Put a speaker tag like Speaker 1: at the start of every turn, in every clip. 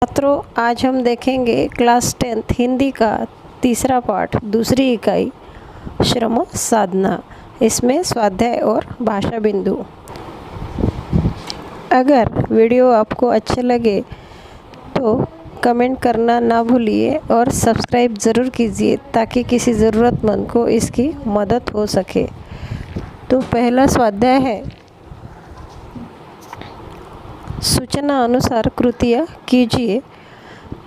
Speaker 1: छात्रों, आज हम देखेंगे क्लास 10th हिंदी का तीसरा पाठ दूसरी इकाई श्रम साधना। इसमें स्वाध्याय और भाषा बिंदु। अगर वीडियो आपको अच्छे लगे तो कमेंट करना ना भूलिए और सब्सक्राइब ज़रूर कीजिए ताकि किसी ज़रूरतमंद को इसकी मदद हो सके। तो पहला स्वाध्याय है, सूचना अनुसार कृतियाँ कीजिए।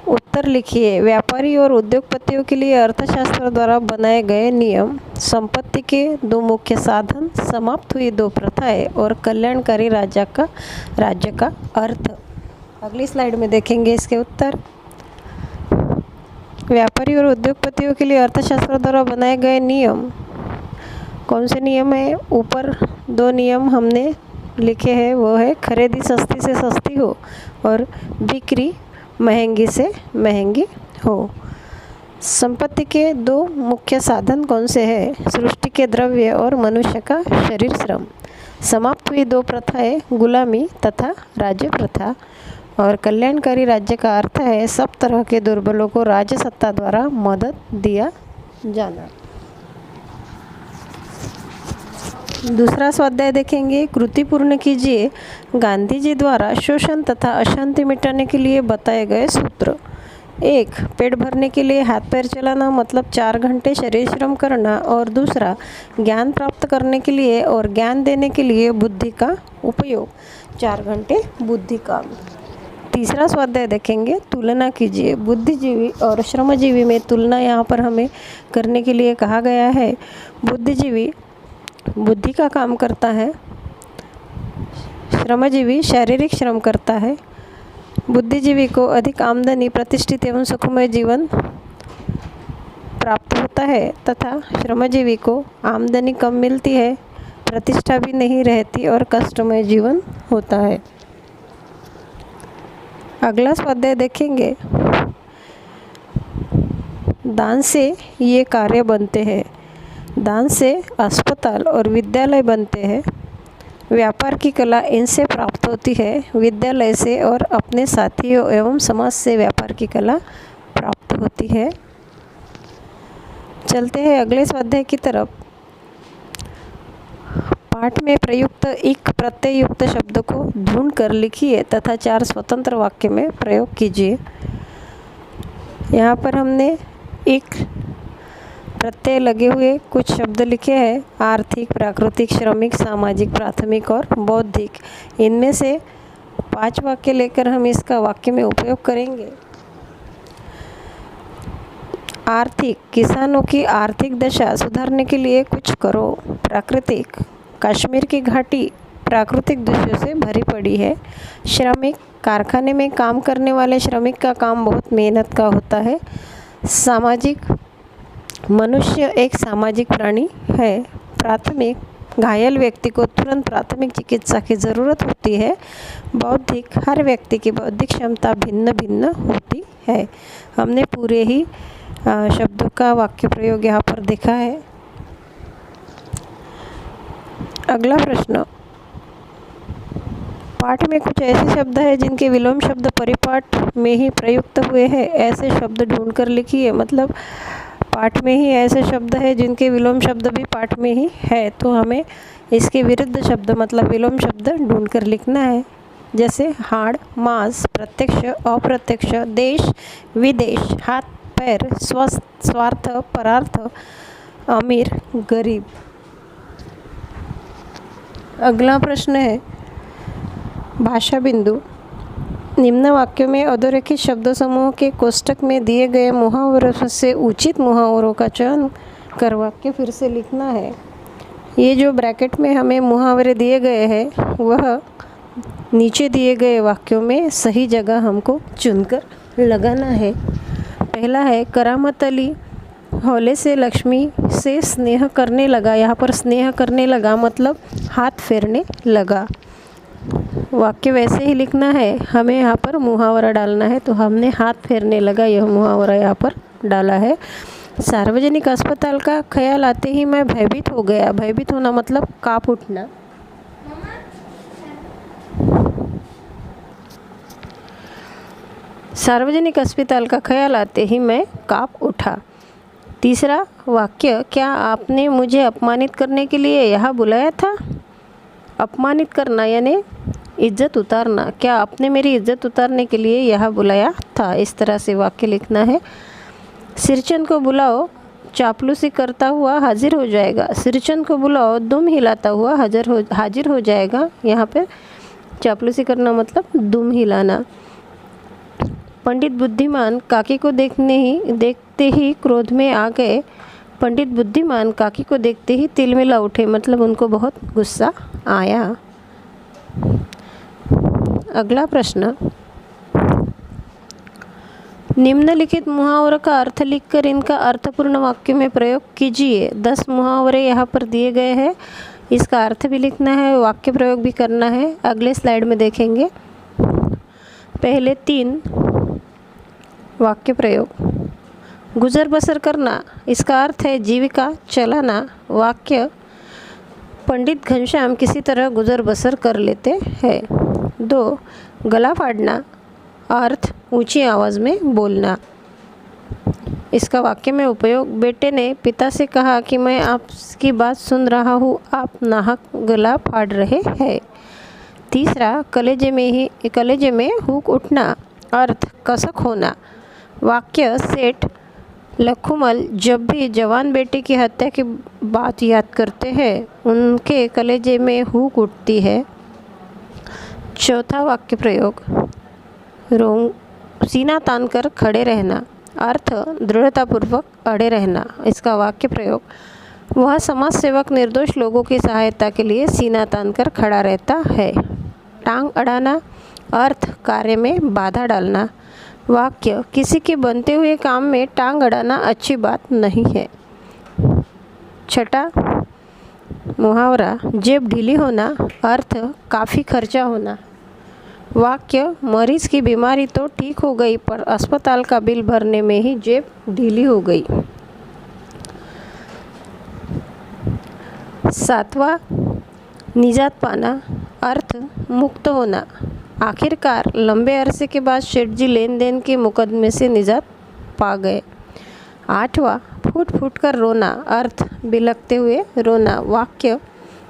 Speaker 1: उत्तर लिखिए। व्यापारी और उद्योगपतियों के लिए अर्थशास्त्र द्वारा बनाए गए नियम, संपत्ति के दो मुख्य साधन, समाप्त हुई दो प्रथाएं और कल्याणकारी राज्य का अर्थ। अगली स्लाइड में देखेंगे इसके उत्तर। व्यापारी और उद्योगपतियों के लिए अर्थशास्त्र द्वारा बनाए गए नियम, कौन से नियम है? ऊपर दो नियम हमने लिखे हैं, वो है खरीदी सस्ती से सस्ती हो और बिक्री महंगी से महंगी हो। संपत्ति के दो मुख्य साधन कौन से हैं? सृष्टि के द्रव्य और मनुष्य का शरीर श्रम। समाप्त हुई दो प्रथाएं, गुलामी तथा राज्य प्रथा। और कल्याणकारी राज्य का अर्थ है सब तरह के दुर्बलों को राज्य सत्ता द्वारा मदद दिया जाना। दूसरा स्वाध्याय देखेंगे, कृति पूर्ण कीजिए। गांधी जी द्वारा शोषण तथा अशांति मिटाने के लिए बताए गए सूत्र। 1. पेट भरने के लिए हाथ पैर चलाना मतलब 4 घंटे शरीर श्रम करना। और दूसरा, ज्ञान प्राप्त करने के लिए और ज्ञान देने के लिए बुद्धि का उपयोग, 4 घंटे बुद्धि काम। तीसरा स्वाध्याय देखेंगे, तुलना कीजिए। बुद्धिजीवी और श्रमजीवी में तुलना यहाँ पर हमें करने के लिए कहा गया है। बुद्धिजीवी बुद्धि का काम करता है, श्रमजीवी शारीरिक श्रम करता है। बुद्धिजीवी को अधिक आमदनी, प्रतिष्ठित एवं सुखमय जीवन प्राप्त होता है तथा श्रमजीवी को आमदनी कम मिलती है, प्रतिष्ठा भी नहीं रहती और कष्टमय जीवन होता है। अगला स्वाध्याय देखेंगे, दान से ये कार्य बनते हैं। दान से अस्पताल और विद्यालय बनते हैं। व्यापार की कला इनसे प्राप्त होती है, विद्यालय से, और अपने साथियों एवं समाज से व्यापार की कला प्राप्त होती है। चलते हैं अगले स्वाध्याय की तरफ। पाठ में प्रयुक्त इक प्रत्यय युक्त शब्द को ढूंढ कर लिखिए तथा 4 स्वतंत्र वाक्य में प्रयोग कीजिए। यहाँ पर हमने एक प्रत्यय लगे हुए कुछ शब्द लिखे हैं, आर्थिक, प्राकृतिक, श्रमिक, सामाजिक, प्राथमिक और बौद्धिक। इनमें से 5 वाक्य लेकर हम इसका वाक्य में उपयोग करेंगे। आर्थिक, किसानों की आर्थिक दशा सुधारने के लिए कुछ करो। प्राकृतिक, कश्मीर की घाटी प्राकृतिक दृश्यों से भरी पड़ी है। श्रमिक, कारखाने में काम करने वाले श्रमिक का काम बहुत मेहनत का होता है। सामाजिक, मनुष्य एक सामाजिक प्राणी है। प्राथमिक, घायल व्यक्ति को तुरंत प्राथमिक चिकित्सा की ज़रूरत होती है। बौद्धिक, हर व्यक्ति की बौद्धिक क्षमता भिन्न भिन्न होती है। हमने पूरे ही शब्दों का वाक्य प्रयोग यहाँ पर देखा है। अगला प्रश्न, पाठ में कुछ ऐसे शब्द हैं जिनके विलोम शब्द परिपाठ में ही प्रयुक्त हुए हैं। ऐसे शब्द ढूंढकर लिखिए। मतलब पाठ में ही ऐसे शब्द हैं जिनके विलोम शब्द भी पाठ में ही है, तो हमें इसके विरुद्ध शब्द मतलब विलोम शब्द ढूंढकर लिखना है। जैसे हाड़, मांस, प्रत्यक्ष, अप्रत्यक्ष, देश, विदेश, हाथ पैर, स्वस्थ, स्वार्थ, परार्थ, अमीर, गरीब। अगला प्रश्न है, भाषा बिंदु। निम्न वाक्यों में अधोरेखित शब्द समूह के कोष्टक में दिए गए मुहावरों से उचित मुहावरों का चयन कर वाक्य फिर से लिखना है। ये जो ब्रैकेट में हमें मुहावरे दिए गए हैं वह नीचे दिए गए वाक्यों में सही जगह हमको चुनकर लगाना है। पहला है, करामत अली हौले से लक्ष्मी से स्नेह करने लगा। यहाँ पर स्नेह करने लगा मतलब हाथ फेरने लगा। वाक्य वैसे ही लिखना है, हमें यहाँ पर मुहावरा डालना है, तो हमने हाथ फेरने लगा यह मुहावरा यहाँ पर डाला है। सार्वजनिक अस्पताल का ख्याल आते ही मैं भयभीत हो गया। भयभीत होना मतलब काँप उठना। सार्वजनिक अस्पताल का ख्याल आते ही मैं काँप उठा। तीसरा वाक्य, क्या आपने मुझे अपमानित करने के लिए यहाँ बुलाया था? अपमानित करना यानी इज्जत उतारना। क्या आपने मेरी इज्जत उतारने के लिए यहाँ बुलाया था? इस तरह से वाक्य लिखना है। सिरचंद को बुलाओ, चापलूसी करता हुआ हाजिर हो जाएगा। सिरचंद को बुलाओ, दुम हिलाता हुआ हाजिर हो जाएगा। यहाँ पे चापलूसी करना मतलब दुम हिलाना। पंडित बुद्धिमान काकी को देखते ही क्रोध में आ गए। पंडित बुद्धिमान काकी को देखते ही तिलमिला उठे, मतलब उनको बहुत गुस्सा आया। अगला प्रश्न, निम्नलिखित मुहावरों का अर्थ लिखकर इनका अर्थपूर्ण वाक्य में प्रयोग कीजिए। 10 मुहावरे यहाँ पर दिए गए हैं, इसका अर्थ भी लिखना है, वाक्य प्रयोग भी करना है। अगले स्लाइड में देखेंगे। पहले 3 वाक्य प्रयोग। गुजर बसर करना, इसका अर्थ है जीविका चलाना। वाक्य, पंडित घनश्याम किसी तरह गुजर बसर कर लेते हैं। 2 गला फाड़ना, अर्थ ऊंची आवाज़ में बोलना। इसका वाक्य में उपयोग, बेटे ने पिता से कहा कि मैं आपकी बात सुन रहा हूँ, आप नाहक गला फाड़ रहे हैं। तीसरा कलेजे में हुक उठना, अर्थ कसक होना। वाक्य, सेठ लखुमल जब भी जवान बेटे की हत्या की बात याद करते हैं उनके कलेजे में हुक उठती है। चौथा वाक्य प्रयोग, सीना तान कर खड़े रहना, अर्थ दृढ़तापूर्वक अड़े रहना। इसका वाक्य प्रयोग, वह समाज सेवक निर्दोष लोगों की सहायता के लिए सीना तान कर खड़ा रहता है। टांग अड़ाना, अर्थ कार्य में बाधा डालना। वाक्य, किसी के बनते हुए काम में टांग अड़ाना अच्छी बात नहीं है। छठा मुहावरा, जेब ढीली होना, अर्थ काफ़ी खर्चा होना। वाक्य, मरीज की बीमारी तो ठीक हो गई पर अस्पताल का बिल भरने में ही जेब ढीली हो गई। 7वां निजात पाना, अर्थ मुक्त होना। आखिरकार लंबे अरसे के बाद शेठ जी लेन देन के मुकदमे से निजात पा गए। 8वां फूट फूट कर रोना, अर्थ बिलखते हुए रोना। वाक्य,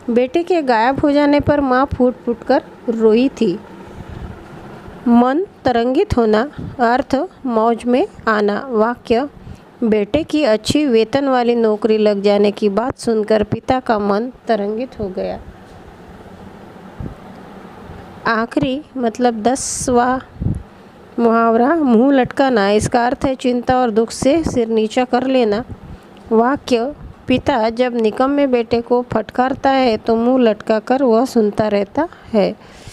Speaker 1: बेटे के गायब हो जाने पर माँ फूट फूट कर रोई थी। मन तरंगित होना, अर्थ मौज में आना। वाक्य, बेटे की अच्छी वेतन वाली नौकरी लग जाने की बात सुनकर पिता का मन तरंगित हो गया। आखिरी मतलब 10वां मुहावरा, मुंह लटकाना, इसका अर्थ है चिंता और दुख से सिर नीचा कर लेना। वाक्य, पिता जब निकम्मे बेटे को फटकारता है तो मुंह लटका कर वह सुनता रहता है।